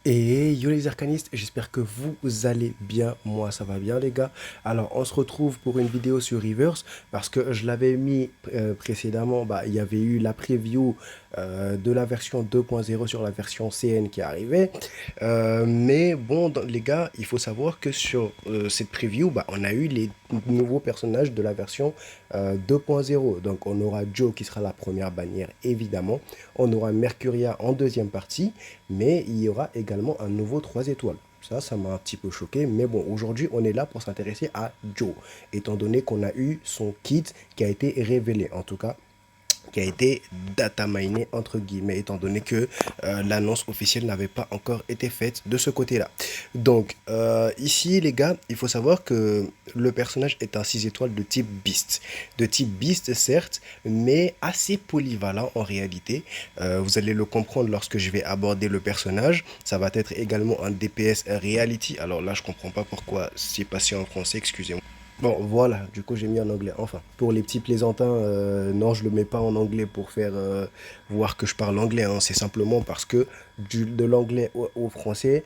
Et yo les arcanistes, j'espère que vous allez bien. Moi, ça va bien, les gars. Alors, on se retrouve pour une vidéo sur Reverse parce que je l'avais mis précédemment. Bah, il y avait eu la preview de la version 2.0 sur la version CN qui arrivait. Mais bon, les gars, il faut savoir que sur cette preview, bah, on a eu les nouveaux personnages de la version 2.0. Donc, on aura Joe qui sera la première bannière, évidemment. On aura Mercuria en deuxième partie. Mais il y aura également un nouveau 3 étoiles. Ça m'a un petit peu choqué. Mais bon, aujourd'hui, on est là pour s'intéresser à Joe. Étant donné qu'on a eu son kit qui a été révélé. En tout cas, qui a été data miné entre guillemets, étant donné que l'annonce officielle n'avait pas encore été faite de ce côté-là. Donc, ici, les gars, il faut savoir que le personnage est un 6 étoiles de type Beast. De type Beast, certes, mais assez polyvalent en réalité. Vous allez le comprendre lorsque je vais aborder le personnage. Ça va être également un DPS Reality. Alors là, je comprends pas pourquoi c'est passé en français, excusez-moi. Bon, voilà, du coup, j'ai mis en anglais. Enfin, pour les petits plaisantins, non, je le mets pas en anglais pour faire voir que je parle anglais, hein. C'est simplement parce que de l'anglais au français,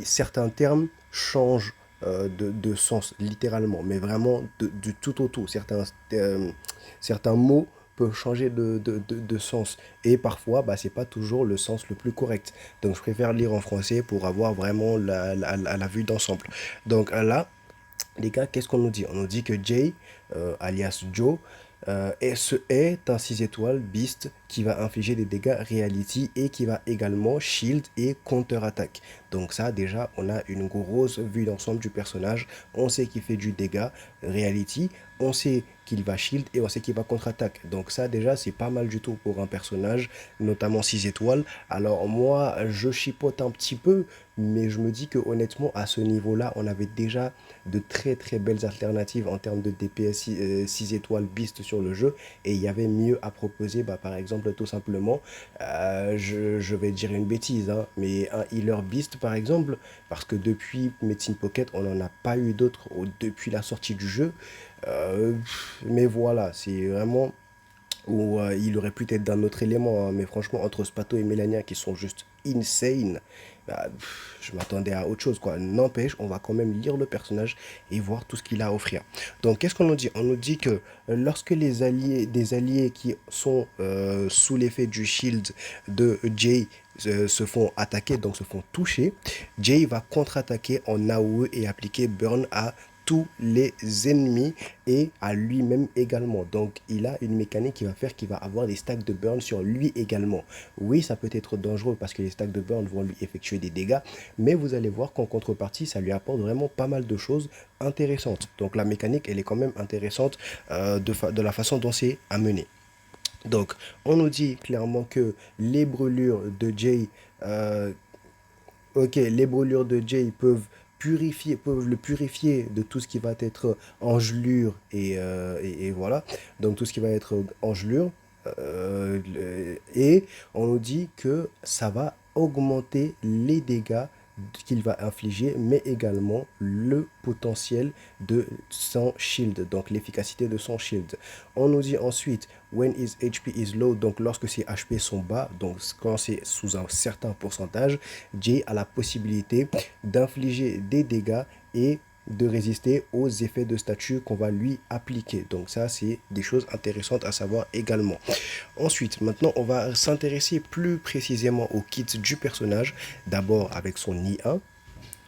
certains termes changent de sens, littéralement, mais vraiment du tout au tout. Certains mots peuvent changer de sens. Et parfois, bah, c'est pas toujours le sens le plus correct. Donc, je préfère lire en français pour avoir vraiment la vue d'ensemble. Donc, là, les gars, qu'est-ce qu'on nous dit? On nous dit que Jay, alias Joe, est un 6 étoiles Beast qui va infliger des dégâts Reality et qui va également shield et counter-attaque. Donc ça, déjà, on a une grosse vue d'ensemble du personnage. On sait qu'il fait du dégât Reality, on sait qu'il va shield et on sait qu'il va contre-attaque. Donc ça, déjà, c'est pas mal du tout pour un personnage, notamment 6 étoiles. Alors moi, je chipote un petit peu, mais je me dis que honnêtement, à ce niveau-là, on avait déjà de très très belles alternatives en termes de DPS 6 étoiles Beast sur le jeu, et il y avait mieux à proposer. Bah, par exemple, tout simplement, je vais dire une bêtise, hein, mais un healer Beast par exemple, parce que depuis Medicine Pocket, on n'en a pas eu d'autres depuis la sortie du jeu. Euh, mais voilà, c'est vraiment ou il aurait pu être d'un autre élément, hein. Mais franchement, entre Spato et Melania qui sont juste insane, bah, je m'attendais à autre chose, quoi. N'empêche, on va quand même lire le personnage et voir tout ce qu'il a à offrir. Donc, qu'est-ce qu'on nous dit? On nous dit que lorsque des alliés qui sont sous l'effet du shield de Jay se font attaquer, donc se font toucher, Jay va contre-attaquer en AOE et appliquer Burn à tous les ennemis et à lui-même également. Donc, il a une mécanique qui va faire qu'il va avoir des stacks de burn sur lui également. Oui, ça peut être dangereux parce que les stacks de burn vont lui effectuer des dégâts, mais vous allez voir qu'en contrepartie, ça lui apporte vraiment pas mal de choses intéressantes. Donc, la mécanique, elle est quand même intéressante de la façon dont c'est amené. Donc, on nous dit clairement que les brûlures de Jay ok, les brûlures de Jay peuvent le purifier de tout ce qui va être engelure et voilà. Donc tout ce qui va être engelure. Et on nous dit que ça va augmenter les dégâts qu'il va infliger, mais également le potentiel de son shield, donc l'efficacité de son shield. On nous dit ensuite, when his HP is low, donc lorsque ses HP sont bas, donc quand c'est sous un certain pourcentage, Jay a la possibilité d'infliger des dégâts et de résister aux effets de statut qu'on va lui appliquer. Donc ça, c'est des choses intéressantes à savoir également. Ensuite, maintenant, on va s'intéresser plus précisément au kit du personnage. D'abord avec son I1.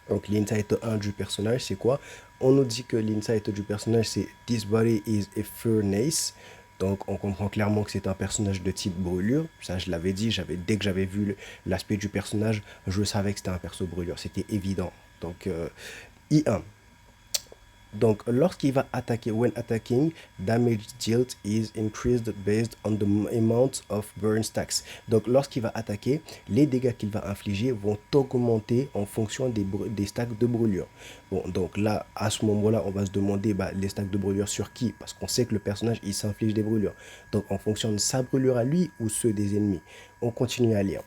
Donc l'insight 1 du personnage, c'est quoi? On nous dit que l'insight du personnage, c'est This body is a furnace. Donc on comprend clairement que c'est un personnage de type brûlure. Ça, je l'avais dit, dès que j'avais vu l'aspect du personnage, je savais que c'était un perso brûlure. C'était évident. Donc I1. Donc, lorsqu'il va attaquer, when attacking, damage dealt is increased based on the amount of burn stacks. Donc, lorsqu'il va attaquer, les dégâts qu'il va infliger vont augmenter en fonction des stacks de brûlure. Bon, donc là, à ce moment-là, on va se demander bah, les stacks de brûlure sur qui? Parce qu'on sait que le personnage, il s'inflige des brûlures. Donc, en fonction de sa brûlure à lui ou ceux des ennemis. On continue à lire.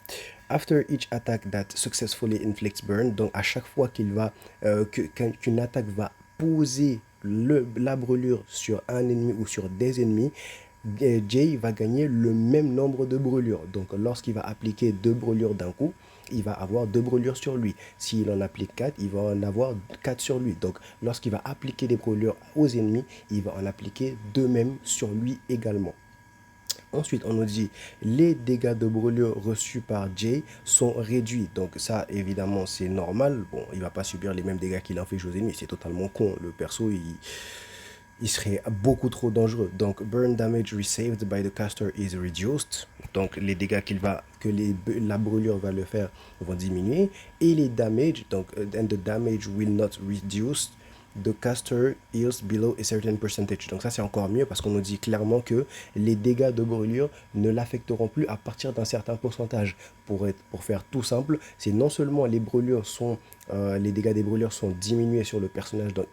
After each attack that successfully inflicts burn, donc à chaque fois qu'une attaque va poser la brûlure sur un ennemi ou sur des ennemis, Jay va gagner le même nombre de brûlures. Donc lorsqu'il va appliquer 2 brûlures d'un coup, il va avoir 2 brûlures sur lui. S'il en applique 4, il va en avoir 4 sur lui. Donc lorsqu'il va appliquer des brûlures aux ennemis, il va en appliquer 2 mêmes sur lui également. Ensuite, on nous dit les dégâts de brûlure reçus par Jay sont réduits. Donc ça, évidemment, c'est normal. Bon, il va pas subir les mêmes dégâts qu'il inflige aux ennemis. C'est totalement con. Le perso, il serait beaucoup trop dangereux. Donc, burn damage received by the caster is reduced. Donc, les dégâts la brûlure va le faire vont diminuer. Et les damage, donc, and the damage will not reduce. The caster heals below a certain percentage. Donc ça c'est encore mieux parce qu'on nous dit clairement que les dégâts de brûlure ne l'affecteront plus à partir d'un certain pourcentage. Pour faire tout simple, c'est non seulement les dégâts des brûlures sont diminués sur le personnage. Donc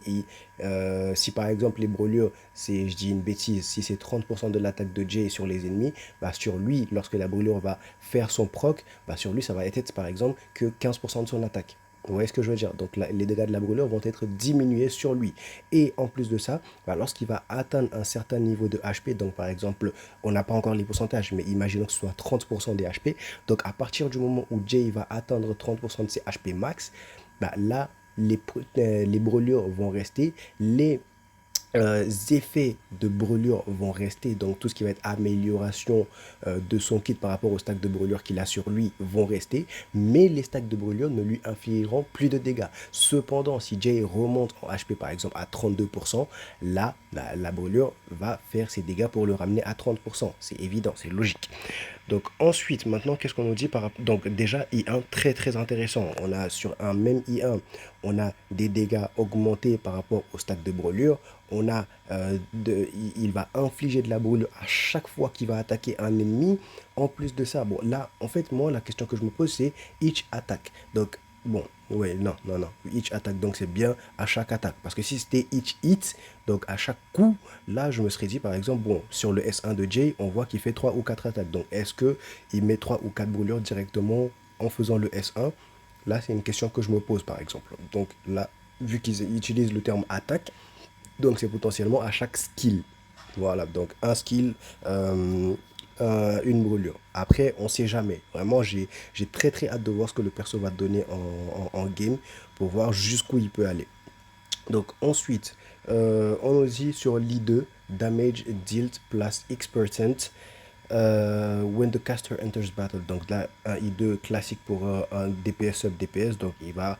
si par exemple les brûlures, je dis une bêtise, si c'est 30% de l'attaque de Jay sur les ennemis, bah sur lui, lorsque la brûlure va faire son proc, bah sur lui ça va être par exemple que 15% de son attaque. Vous voyez ce que je veux dire? Donc les dégâts de la brûlure vont être diminués sur lui. Et en plus de ça, bah, lorsqu'il va atteindre un certain niveau de HP, donc par exemple, on n'a pas encore les pourcentages, mais imaginons que ce soit 30% des HP. Donc à partir du moment où Jay va atteindre 30% de ses HP max, bah, là, les brûlures vont rester, les effets de brûlure vont rester, donc tout ce qui va être amélioration de son kit par rapport au stack de brûlure qu'il a sur lui vont rester, mais les stacks de brûlure ne lui infligeront plus de dégâts. Cependant, si Jay remonte en HP par exemple à 32%, là, la brûlure va faire ses dégâts pour le ramener à 30%. C'est évident, c'est logique. Donc ensuite, maintenant, qu'est-ce qu'on nous dit Donc déjà, I1, très très intéressant. On a sur un même I1, on a des dégâts augmentés par rapport au stack de brûlure. Il va infliger de la brûlure à chaque fois qu'il va attaquer un ennemi. En plus de ça, bon là, en fait, moi, la question que je me pose, c'est each attack. Donc, bon, ouais, non, non, non. Each attack, donc c'est bien à chaque attaque. Parce que si c'était each hit, donc à chaque coup, là, je me serais dit, par exemple, bon, sur le S1 de Jay, on voit qu'il fait 3 ou 4 attaques. Donc, est-ce qu'il met 3 ou 4 brûlures directement en faisant le S1? Là, c'est une question que je me pose, par exemple. Donc là, vu qu'ils utilisent le terme attaque, donc c'est potentiellement à chaque skill. Voilà, donc un skill, une brûlure. Après, on sait jamais. Vraiment, j'ai très très hâte de voir ce que le perso va donner en game pour voir jusqu'où il peut aller. Donc ensuite, on nous dit sur l'I2, damage dealt plus X%. When the caster enters battle, donc là un I2 classique pour un DPS sub DPS, donc il va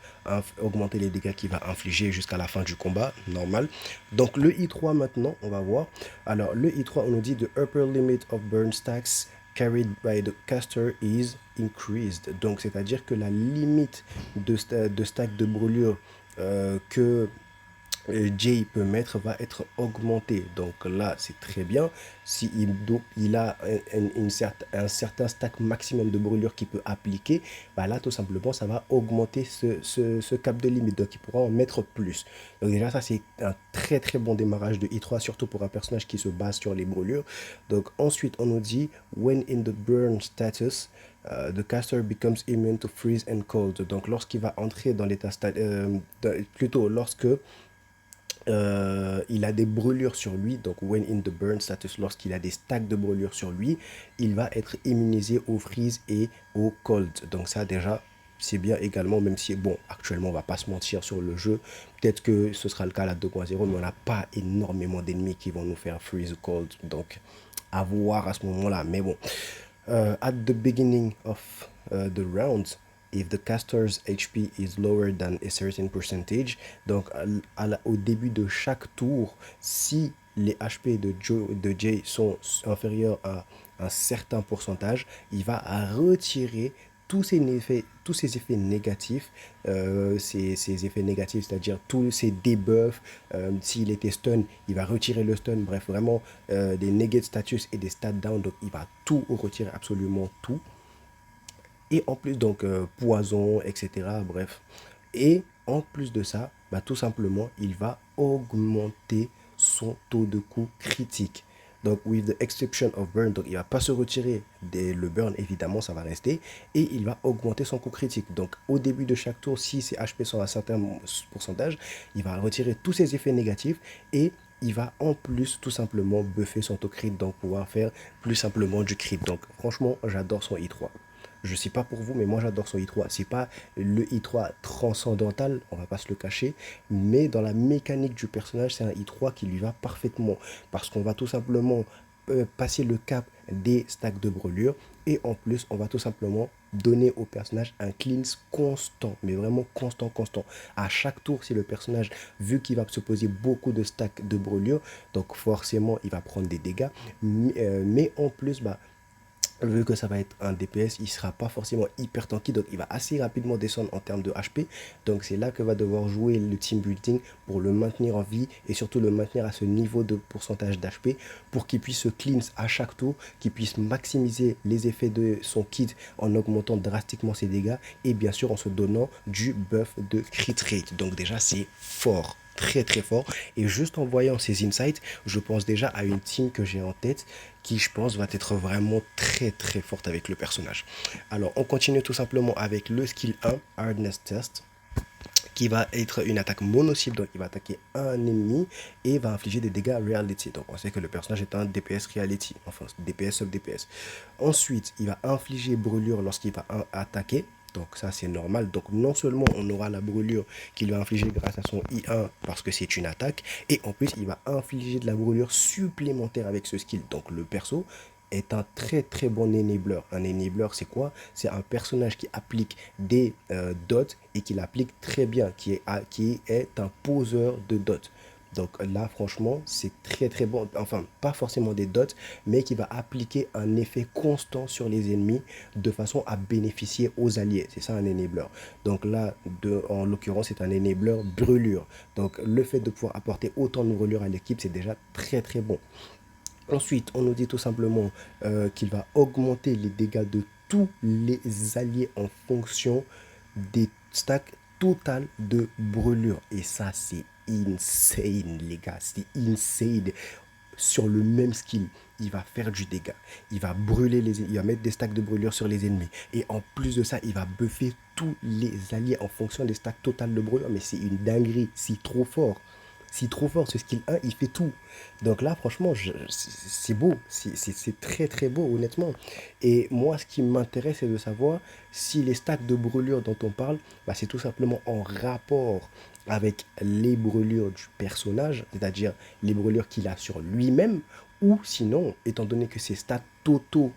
augmenter les dégâts qu'il va infliger jusqu'à la fin du combat, normal. Donc le I3 maintenant, on va voir. Alors le I3, on nous dit the upper limit of burn stacks carried by the caster is increased. Donc c'est à dire que la limite de stack de brûlure que Jay peut mettre va être augmenté. Donc là, c'est très bien. Si il a un certain stack maximum de brûlure qu'il peut appliquer, bah là, tout simplement, ça va augmenter ce cap de limite. Donc, il pourra en mettre plus. Donc déjà, ça, c'est un très, très bon démarrage de I3, surtout pour un personnage qui se base sur les brûlures. Donc ensuite, on nous dit, when in the burn status, the caster becomes immune to freeze and cold. Donc, lorsqu'il va entrer dans l'état plutôt lorsque il a des brûlures sur lui, donc when in the burn status, lorsqu'il a des stacks de brûlures sur lui, il va être immunisé au freeze et au cold. Donc ça déjà, c'est bien également, même si, bon, actuellement, on va pas se mentir sur le jeu, peut-être que ce sera le cas à la 2.0, mais on n'a pas énormément d'ennemis qui vont nous faire freeze ou cold, donc à voir à ce moment-là. Mais bon, at the beginning of the round, if the caster's HP is lower than a certain percentage, donc au début de chaque tour, si les HP de Jay sont inférieurs à un certain pourcentage, il va retirer tous ces effets négatifs, ces effets négatifs, c'est-à-dire tous ces debuffs. S'il était stun, il va retirer le stun. Bref, vraiment des negate status et des stat down. Donc, il va tout retirer, absolument tout. Et en plus, donc, poison, etc. Bref. Et en plus de ça, bah, tout simplement, il va augmenter son taux de coup critique. Donc, with the exception of burn, donc il ne va pas se retirer le burn, évidemment, ça va rester. Et il va augmenter son coup critique. Donc, au début de chaque tour, si ses HP sont à un certain pourcentage, il va retirer tous ses effets négatifs et il va en plus tout simplement buffer son taux crit, donc pouvoir faire plus simplement du crit. Donc franchement, j'adore son I3. Je sais pas pour vous, mais moi j'adore son I3. C'est pas le I3 transcendantal, on va pas se le cacher, mais dans la mécanique du personnage, c'est un I3 qui lui va parfaitement. Parce qu'on va tout simplement passer le cap des stacks de brûlure. Et en plus, on va tout simplement donner au personnage un cleanse constant, mais vraiment constant, constant. À chaque tour, si le personnage, vu qu'il va se poser beaucoup de stacks de brûlure, donc forcément, il va prendre des dégâts. Mais en plus, bah, vu que ça va être un DPS, il ne sera pas forcément hyper tanky, donc il va assez rapidement descendre en termes de HP. Donc c'est là que va devoir jouer le team building pour le maintenir en vie et surtout le maintenir à ce niveau de pourcentage d'HP pour qu'il puisse se cleanse à chaque tour, qu'il puisse maximiser les effets de son kit en augmentant drastiquement ses dégâts et bien sûr en se donnant du buff de crit rate. Donc déjà c'est fort, très très fort, et juste en voyant ces insights, je pense déjà à une team que j'ai en tête qui je pense va être vraiment très très forte avec le personnage. Alors on continue tout simplement avec le skill 1, Hardness Test, qui va être une attaque mono-cible, donc il va attaquer un ennemi et va infliger des dégâts reality. Donc on sait que le personnage est un DPS reality, enfin DPS sub DPS. Ensuite, il va infliger brûlure lorsqu'il va attaquer. Donc ça c'est normal. Donc non seulement on aura la brûlure qu'il va infliger grâce à son I1 parce que c'est une attaque, et en plus il va infliger de la brûlure supplémentaire avec ce skill. Donc le perso est un très très bon enabler. Un enabler c'est quoi? C'est un personnage qui applique des dots et qui l'applique très bien, qui est un poseur de dots. Donc là, franchement, c'est très très bon. Enfin, pas forcément des dots, mais qui va appliquer un effet constant sur les ennemis de façon à bénéficier aux alliés. C'est ça un enabler. Donc là, en l'occurrence, c'est un enabler brûlure. Donc le fait de pouvoir apporter autant de brûlure à l'équipe, c'est déjà très très bon. Ensuite, on nous dit tout simplement qu'il va augmenter les dégâts de tous les alliés en fonction des stacks total de brûlure. Et ça, c'est insane, les gars. C'est insane. Sur le même skill, il va faire du dégât. Il va brûler il va mettre des stacks de brûlure sur les ennemis. Et en plus de ça, il va buffer tous les alliés en fonction des stacks total de brûlure. Mais c'est une dinguerie. C'est trop fort. C'est trop fort, ce skill 1, il fait tout. Donc là, franchement, c'est beau. C'est très très beau, honnêtement. Et moi, ce qui m'intéresse, c'est de savoir si les stacks de brûlure dont on parle, bah, c'est tout simplement en rapport avec les brûlures du personnage, c'est-à-dire les brûlures qu'il a sur lui-même, ou sinon, étant donné que c'est stats totaux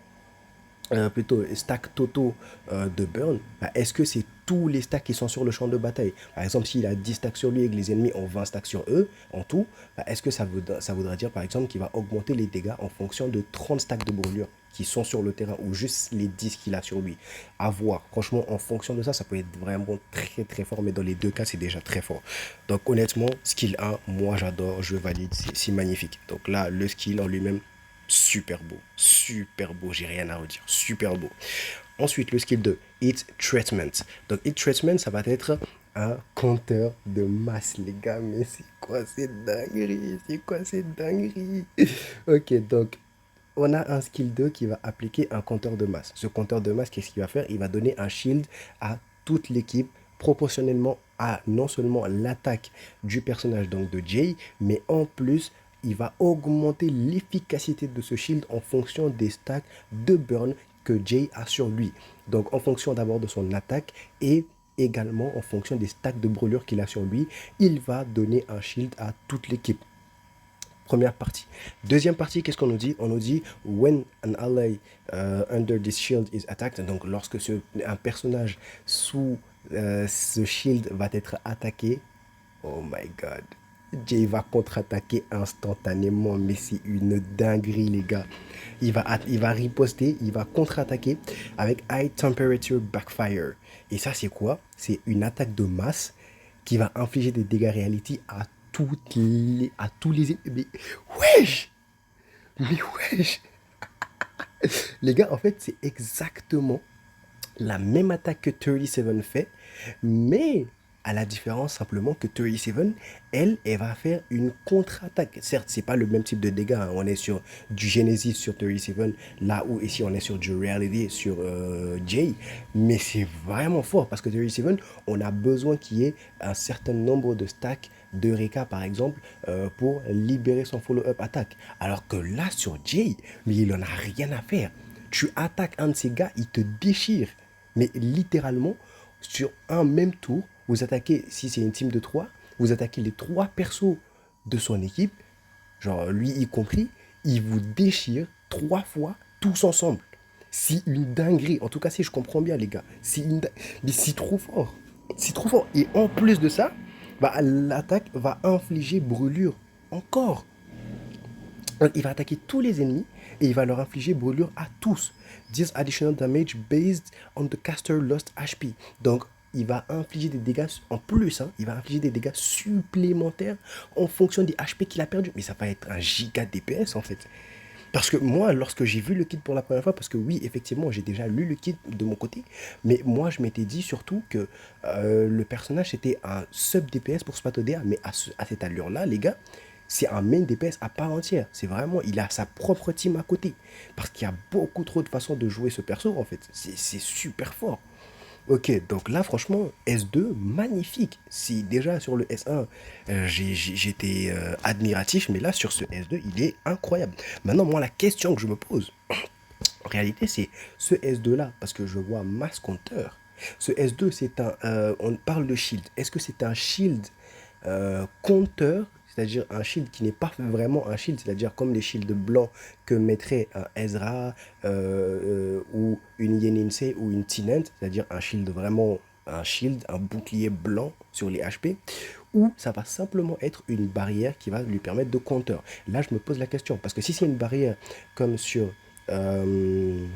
plutôt stack totaux de burn, bah, est-ce que c'est tous les stacks qui sont sur le champ de bataille? Par exemple, s'il a 10 stacks sur lui et que les ennemis ont 20 stacks sur eux, en tout, bah, est-ce que ça voudra dire par exemple qu'il va augmenter les dégâts en fonction de 30 stacks de brûlure qui sont sur le terrain ou juste les 10 qu'il a sur lui? À voir. Franchement, en fonction de ça, ça peut être vraiment très très fort, mais dans les deux cas, c'est déjà très fort. Donc honnêtement, skill 1, moi j'adore, je valide, c'est magnifique. Donc là, le skill en lui-même, super beau, j'ai rien à redire, super beau. Ensuite, le skill 2, Hit Treatment. Donc, Hit Treatment, ça va être un compteur de masse, les gars. Mais c'est quoi cette dinguerie? C'est quoi cette dinguerie? Ok, donc, on a un skill 2 qui va appliquer un compteur de masse. Ce compteur de masse, qu'est-ce qu'il va faire? Il va donner un shield à toute l'équipe proportionnellement à non seulement l'attaque du personnage donc de Jay, mais en plus il va augmenter l'efficacité de ce shield en fonction des stacks de burn que Jay a sur lui. Donc en fonction d'abord de son attaque et également en fonction des stacks de brûlure qu'il a sur lui, il va donner un shield à toute l'équipe. Première partie. Deuxième partie, qu'est-ce qu'on nous dit? On nous dit when an ally under this shield is attacked. Donc lorsque un personnage sous ce shield va être attaqué, oh my god, Jay va contre-attaquer instantanément, mais c'est une dinguerie les gars. Il va riposter, il va contre-attaquer avec High Temperature Backfire. Et ça c'est quoi? C'est une attaque de masse qui va infliger des dégâts reality à tous les... Mais wesh! Mais wesh! Les gars, en fait, c'est exactement la même attaque que 37 fait, mais À la différence simplement que 37, elle va faire une contre-attaque. Certes, c'est pas le même type de dégâts, hein. On est sur du Genesis sur 37, là où ici on est sur du Reality sur Jay. Mais c'est vraiment fort parce que 37, on a besoin qu'il y ait un certain nombre de stacks de Reka par exemple pour libérer son follow-up attaque. Alors que là sur Jay, mais il en a rien à faire. Tu attaques un de ces gars, il te déchire. Mais littéralement, sur un même tour, vous attaquez, si c'est une team de 3, vous attaquez les 3 persos de son équipe, genre lui y compris, il vous déchire 3 fois tous ensemble. C'est une dinguerie. En tout cas, si je comprends bien, les gars, mais c'est trop fort. C'est trop fort. Et en plus de ça, bah, l'attaque va infliger brûlure encore. Donc, il va attaquer tous les ennemis et il va leur infliger brûlure à tous. This additional damage based on the caster lost HP. Donc, il va infliger des dégâts en plus, hein, il va infliger des dégâts supplémentaires en fonction des HP qu'il a perdu. Mais ça va être un giga DPS en fait. Parce que moi, lorsque j'ai vu le kit pour la première fois, parce que oui, effectivement, j'ai déjà lu le kit de mon côté, mais moi, je m'étais dit surtout que le personnage, c'était un sub DPS pour Spatodea, mais à cette allure-là, les gars, c'est un main DPS à part entière. C'est vraiment, il a sa propre team à côté. Parce qu'il y a beaucoup trop de façons de jouer ce perso, en fait. C'est super fort. Ok, donc là, franchement, S2, magnifique. Si déjà sur le S1, j'étais admiratif, mais là, sur ce S2, il est incroyable. Maintenant, moi, la question que je me pose, en réalité, c'est ce S2-là, parce que je vois Mass Counter. Ce S2, c'est un. On parle de shield. Est-ce que c'est un shield compteur, c'est-à-dire un shield qui n'est pas vraiment un shield, c'est-à-dire comme les shields blancs que mettrait un Ezra ou une Yenensei ou une Tinent, c'est-à-dire un shield vraiment un shield, un bouclier blanc sur les HP, ou ça va simplement être une barrière qui va lui permettre de counter. Là, je me pose la question, parce que si c'est une barrière comme sur euh,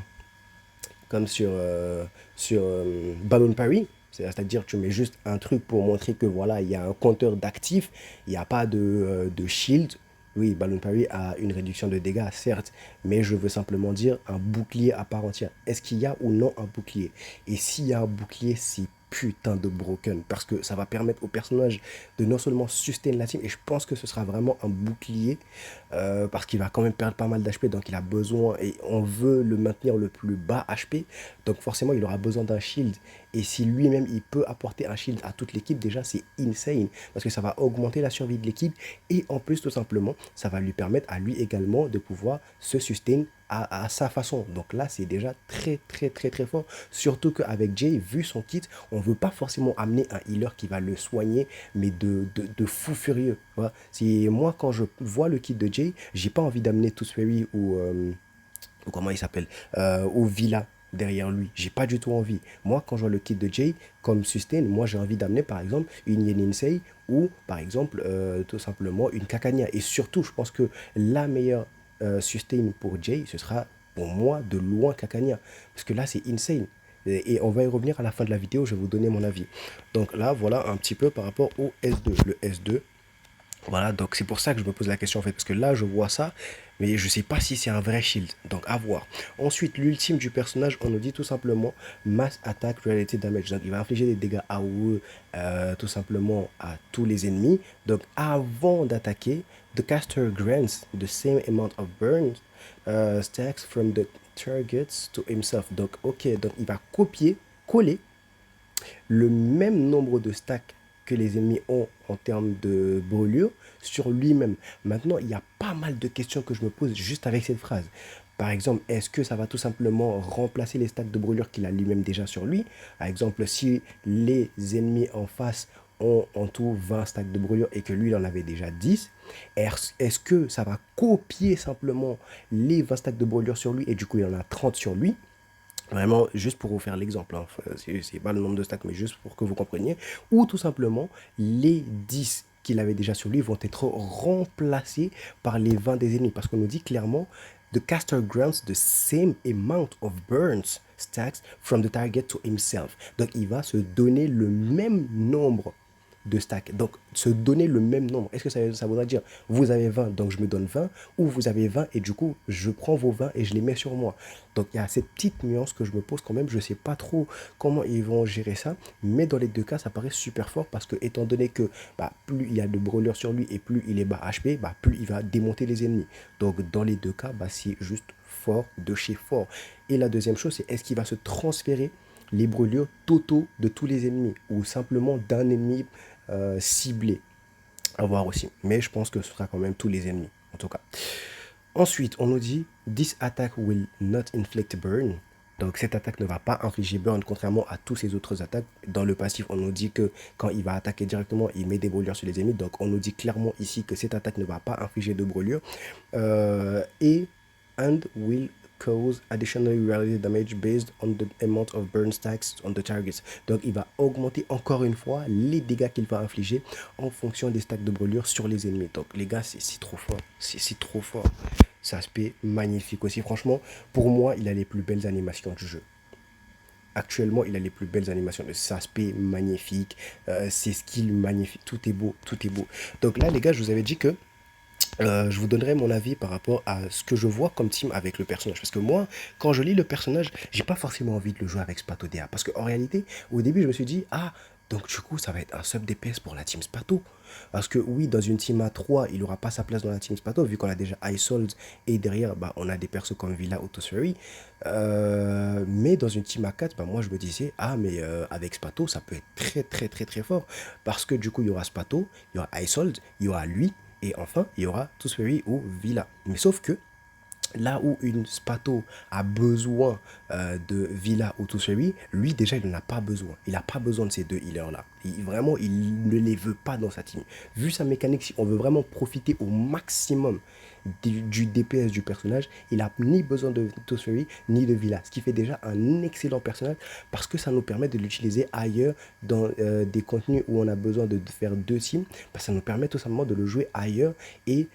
Balloon Parry, c'est-à-dire tu mets juste un truc pour montrer que voilà, il y a un compteur d'actifs, il n'y a pas de shield. Oui, Balloon Parry a une réduction de dégâts, certes, mais je veux simplement dire un bouclier à part entière. Est-ce qu'il y a ou non un bouclier? Et s'il y a un bouclier, c'est putain de broken parce que ça va permettre au personnage de non seulement sustain la team, et je pense que ce sera vraiment un bouclier parce qu'il va quand même perdre pas mal d'HP, donc il a besoin et on veut le maintenir le plus bas HP, donc forcément il aura besoin d'un shield. Et si lui-même il peut apporter un shield à toute l'équipe, déjà c'est insane parce que ça va augmenter la survie de l'équipe et en plus tout simplement ça va lui permettre à lui également de pouvoir se sustain à sa façon. Donc là, c'est déjà très, très, très, très fort. Surtout qu'avec Jay, vu son kit, on ne veut pas forcément amener un healer qui va le soigner, mais de fou furieux. Voilà. Moi, quand je vois le kit de Jay, j'ai pas envie d'amener Tooth Fairy ou comment il s'appelle, ou Villa derrière lui. J'ai pas du tout envie. Moi, quand je vois le kit de Jay comme sustain, moi j'ai envie d'amener par exemple une Yeninsei ou par exemple tout simplement une Kakania. Et surtout, je pense que la meilleure sustain pour Jay, ce sera pour moi de loin Kakania. Parce que là, c'est insane. Et on va y revenir à la fin de la vidéo, je vais vous donner mon avis. Donc là, voilà un petit peu par rapport au S2. Le S2, voilà, donc c'est pour ça que je me pose la question en fait, parce que là je vois ça, mais je sais pas si c'est un vrai shield, donc à voir. Ensuite, l'ultime du personnage, on nous dit tout simplement Mass Attack Reality Damage, donc il va infliger des dégâts AOE tout simplement à tous les ennemis. Donc avant d'attaquer, the caster grants the same amount of burn stacks from the targets to himself. Donc ok, donc il va copier, coller le même nombre de stacks que les ennemis ont en termes de brûlure sur lui-même. Maintenant, il y a pas mal de questions que je me pose juste avec cette phrase. Par exemple, est-ce que ça va tout simplement remplacer les stacks de brûlure qu'il a lui-même déjà sur lui? Par exemple, si les ennemis en face ont en tout 20 stacks de brûlure et que lui, il en avait déjà 10, est-ce que ça va copier simplement les 20 stacks de brûlure sur lui et du coup, il en a 30 sur lui? Vraiment, juste pour vous faire l'exemple, hein. C'est pas le nombre de stacks, mais juste pour que vous compreniez. Ou tout simplement, les 10 qu'il avait déjà sur lui vont être remplacés par les 20 des ennemis. Parce qu'on nous dit clairement, the caster grants the same amount of burns stacks from the target to himself. Donc il va se donner le même nombre de stack. Donc, se donner le même nombre. Est-ce que ça voudrait dire, vous avez 20, donc je me donne 20, ou vous avez 20 et du coup, je prends vos 20 et je les mets sur moi. Donc, il y a cette petite nuance que je me pose quand même. Je ne sais pas trop comment ils vont gérer ça, mais dans les deux cas, ça paraît super fort parce que, étant donné que bah, plus il y a de brûleurs sur lui et plus il est bas HP, bah, plus il va démonter les ennemis. Donc, dans les deux cas, bah, c'est juste fort de chez fort. Et la deuxième chose, c'est est-ce qu'il va se transférer les brûlures totaux de tous les ennemis ou simplement d'un ennemi ciblé à voir aussi. Mais je pense que ce sera quand même tous les ennemis, en tout cas. Ensuite, on nous dit This attack will not inflict burn. Donc cette attaque ne va pas infliger burn contrairement à tous ces autres attaques. Dans le passif, on nous dit que quand il va attaquer directement, il met des brûlures sur les ennemis. Donc on nous dit clairement ici que cette attaque ne va pas infliger de brûlures. And will cause additional reality damage based on the amount of burn stacks on the targets. Donc il va augmenter encore une fois les dégâts qu'il va infliger en fonction des stacks de brûlure sur les ennemis. Donc les gars, c'est trop fort. C'est trop fort. C'est un aspect magnifique aussi. Franchement, pour moi, il a les plus belles animations du jeu. Actuellement, il a les plus belles animations. Cet aspect magnifique, ses skills magnifiques. Tout est beau, tout est beau. Donc là, les gars, je vous avais dit que je vous donnerai mon avis par rapport à ce que je vois comme team avec le personnage. Parce que moi, quand je lis le personnage, j'ai pas forcément envie de le jouer avec Spato DA. Parce qu'en réalité, au début, je me suis dit, ah, donc du coup, ça va être un sub DPS pour la team Spato. Parce que oui, dans une team A3, il n'aura pas sa place dans la team Spato, vu qu'on a déjà Isold et derrière, bah, on a des persos comme Villa ou Tosferi. Mais dans une team A4, bah, moi, je me disais, ah, mais avec Spato, ça peut être très, très, très, très fort. Parce que du coup, il y aura Spato, il y aura Isold, il y aura lui. Et enfin, il y aura Tosferi ou Villa. Mais sauf que là où une Spato a besoin de Villa ou Tosferi, lui déjà il n'en a pas besoin. Il n'a pas besoin de ces deux healers là. Vraiment, il ne les veut pas dans sa team. Vu sa mécanique, si on veut vraiment profiter au maximum du DPS du personnage, il n'a ni besoin de Tosferi ni de Villa. Ce qui fait déjà un excellent personnage parce que ça nous permet de l'utiliser ailleurs dans des contenus où on a besoin de faire deux teams. Ça nous permet tout simplement de le jouer ailleurs et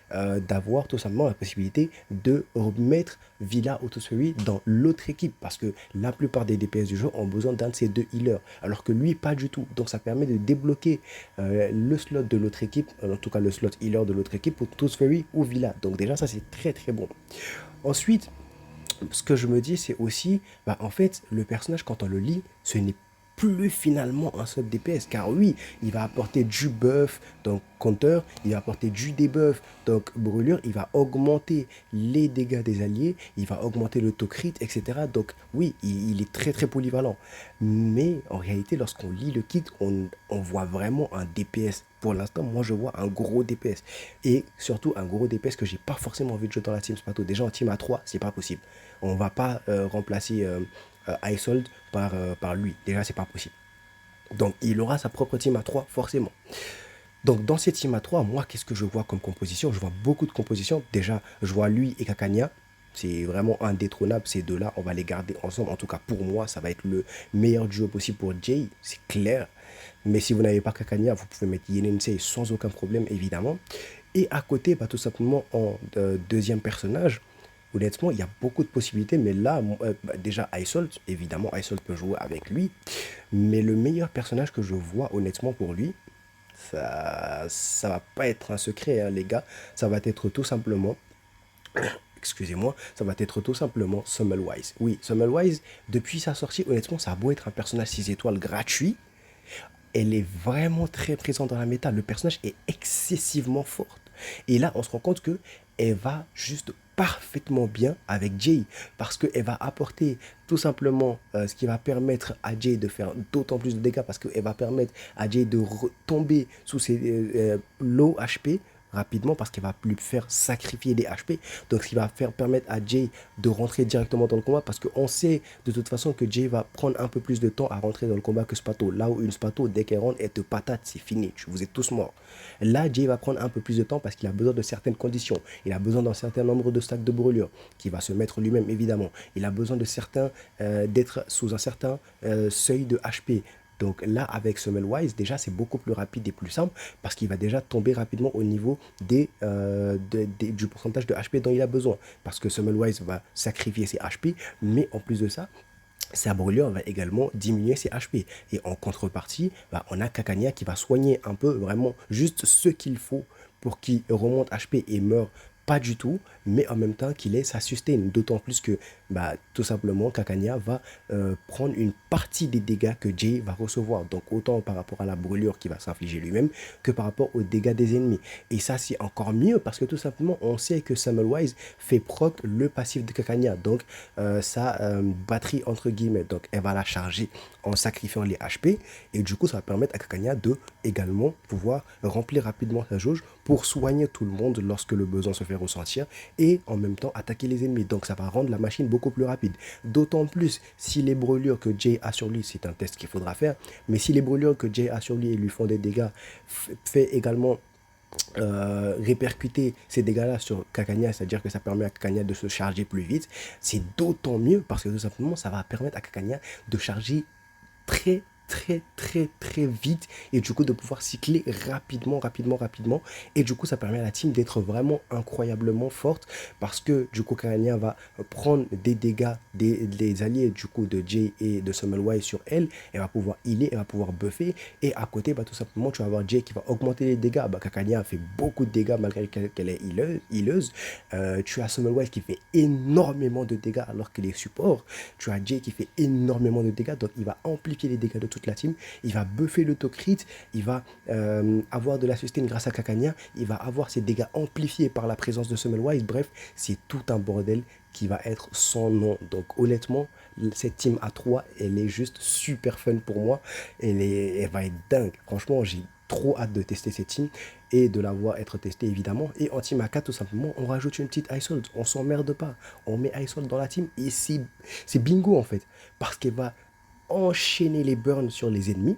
d'avoir tout simplement la possibilité de remettre Villa ou Tosferi dans l'autre équipe parce que la plupart des DPS du jeu ont besoin d'un de ces deux healers alors que lui pas du tout. Donc ça permet de débloquer le slot de l'autre équipe, en tout cas le slot healer de l'autre équipe pour Tosferi ou Villa. Donc déjà ça c'est très très bon. Ensuite, ce que je me dis c'est aussi, bah, en fait le personnage quand on le lit, ce n'est plus finalement un sub DPS car oui il va apporter du buff donc counter, il va apporter du debuff donc brûlure, il va augmenter les dégâts des alliés, il va augmenter le taux crit etc. Donc oui il est très très polyvalent mais en réalité lorsqu'on lit le kit on voit vraiment un DPS. Pour l'instant moi je vois un gros DPS et surtout un gros DPS que j'ai pas forcément envie de jouer dans la team Spato. Déjà en team A3 c'est pas possible, on va pas remplacer Isold par lui. Déjà, c'est pas possible. Donc, il aura sa propre team à 3, forcément. Donc, dans cette team à 3, moi, qu'est-ce que je vois comme composition? Je vois beaucoup de compositions. Déjà, je vois lui et Kakania. C'est vraiment indétrônable, ces deux-là. On va les garder ensemble. En tout cas, pour moi, ça va être le meilleur duo possible pour Jay. C'est clair. Mais si vous n'avez pas Kakania, vous pouvez mettre Yenensei sans aucun problème, évidemment. Et à côté, bah, tout simplement, en deuxième personnage, honnêtement, il y a beaucoup de possibilités, mais là, déjà, Isolt, évidemment, Isolt peut jouer avec lui, mais le meilleur personnage que je vois, honnêtement, pour lui, ça va pas être un secret, hein, les gars, ça va être tout simplement, excusez-moi, ça va être tout simplement Summelwise. Oui, Summelwise, depuis sa sortie, honnêtement, ça a beau être un personnage 6 étoiles gratuit, elle est vraiment très présente dans la méta. Le personnage est excessivement forte. Et là, on se rend compte que elle va juste parfaitement bien avec Jay parce qu'elle va apporter tout simplement ce qui va permettre à Jay de faire d'autant plus de dégâts parce qu'elle va permettre à Jay de retomber sous ses low HP rapidement parce qu'elle va lui faire sacrifier des HP. Donc ce qui va permettre à Jay de rentrer directement dans le combat parce qu'on sait de toute façon que Jay va prendre un peu plus de temps à rentrer dans le combat que Spato. Là où une Spato, dès qu'elle rentre, elle te patate, c'est fini, vous êtes tous morts. Là, Jay va prendre un peu plus de temps parce qu'il a besoin de certaines conditions. Il a besoin d'un certain nombre de stacks de brûlure qui va se mettre lui-même évidemment. Il a besoin de certains d'être sous un certain seuil de HP. Donc là, avec Summelwise, déjà, c'est beaucoup plus rapide et plus simple parce qu'il va déjà tomber rapidement au niveau du pourcentage de HP dont il a besoin. Parce que Summelwise va sacrifier ses HP, mais en plus de ça, sa brûlure va également diminuer ses HP. Et en contrepartie, bah, on a Kakania qui va soigner un peu vraiment juste ce qu'il faut pour qu'il remonte HP et meure pas du tout, mais en même temps qu'il ait sa sustain. D'autant plus que bah, tout simplement Kakania va prendre une partie des dégâts que Jay va recevoir. Donc autant par rapport à la brûlure qu'il va s'infliger lui-même que par rapport aux dégâts des ennemis. Et ça c'est encore mieux parce que tout simplement on sait que Sammelwise fait proc le passif de Kakania. Donc sa batterie entre guillemets. Donc elle va la charger en sacrifiant les HP et du coup ça va permettre à Kakania de également pouvoir remplir rapidement sa jauge pour soigner tout le monde lorsque le besoin se fait ressentir et en même temps attaquer les ennemis. Donc ça va rendre la machine beaucoup plus rapide. D'autant plus si les brûlures que Jay a sur lui, c'est un test qu'il faudra faire, mais si les brûlures que Jay a sur lui et lui font des dégâts fait également répercuter ces dégâts-là sur Kakania, c'est-à-dire que ça permet à Kakania de se charger plus vite, c'est d'autant mieux parce que tout simplement ça va permettre à Kakania de charger très vite et du coup de pouvoir cycler rapidement et du coup ça permet à la team d'être vraiment incroyablement forte parce que du coup Karania va prendre des dégâts des alliés du coup de Jay et de Sammelwise sur elle, elle va pouvoir healer, elle va pouvoir buffer et à côté bah, tout simplement tu vas avoir Jay qui va augmenter les dégâts. Bah, Kakania fait beaucoup de dégâts malgré qu'elle est healeuse. Tu as Sammelwise qui fait énormément de dégâts alors qu'il est support. Tu as Jay qui fait énormément de dégâts, donc il va amplifier les dégâts de toute la team, il va buffer l'autocrit, il va avoir de la sustain grâce à Kakania, il va avoir ses dégâts amplifiés par la présence de Sammelwise. Bref, c'est tout un bordel qui va être sans nom. Donc honnêtement, cette team A3, elle est juste super fun pour moi. Elle va être dingue. Franchement, j'ai trop hâte de tester cette team et de la voir être testée évidemment. Et en team A4, tout simplement, on rajoute une petite Isold. On s'emmerde pas. On met Isold dans la team et c'est bingo en fait. Parce qu'elle va enchaîner les burns sur les ennemis.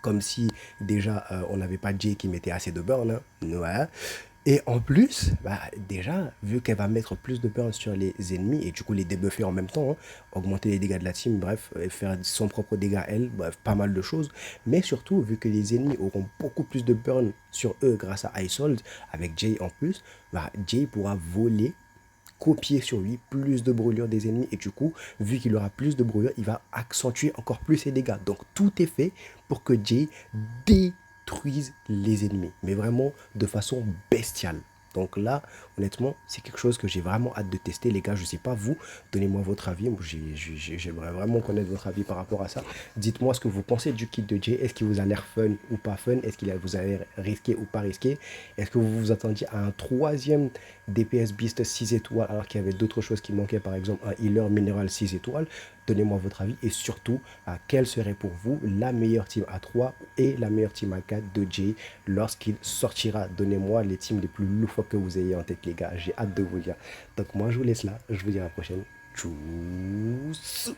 Comme si déjà on n'avait pas Jay qui mettait assez de burn. Hein. Ouais. Et en plus, bah, déjà, vu qu'elle va mettre plus de burn sur les ennemis et du coup les débuffer en même temps, hein, augmenter les dégâts de la team, bref, et faire son propre dégât elle, bref, pas mal de choses. Mais surtout, vu que les ennemis auront beaucoup plus de burn sur eux grâce à Isold, avec Jay en plus, bah, Jay pourra voler copier sur lui plus de brûlure des ennemis et du coup vu qu'il aura plus de brûlure il va accentuer encore plus ses dégâts, donc tout est fait pour que Jay détruise les ennemis mais vraiment de façon bestiale. Donc là, honnêtement, c'est quelque chose que j'ai vraiment hâte de tester, les gars. Je sais pas vous, donnez-moi votre avis. Moi, j'aimerais vraiment connaître votre avis par rapport à ça. Dites-moi ce que vous pensez du kit de Jay. Est-ce qu'il vous a l'air fun ou pas fun? Est-ce qu'il vous a l'air risqué ou pas risqué? Est-ce que vous vous attendiez à un troisième DPS Beast 6 étoiles alors qu'il y avait d'autres choses qui manquaient, par exemple un healer minéral 6 étoiles? Donnez-moi votre avis et surtout, quelle serait pour vous la meilleure team A3 et la meilleure team A4 de Jay lorsqu'il sortira? Donnez-moi les teams les plus loufoques que vous ayez en tête, les gars. J'ai hâte de vous dire. Donc moi, je vous laisse là. Je vous dis à la prochaine. Tchuss.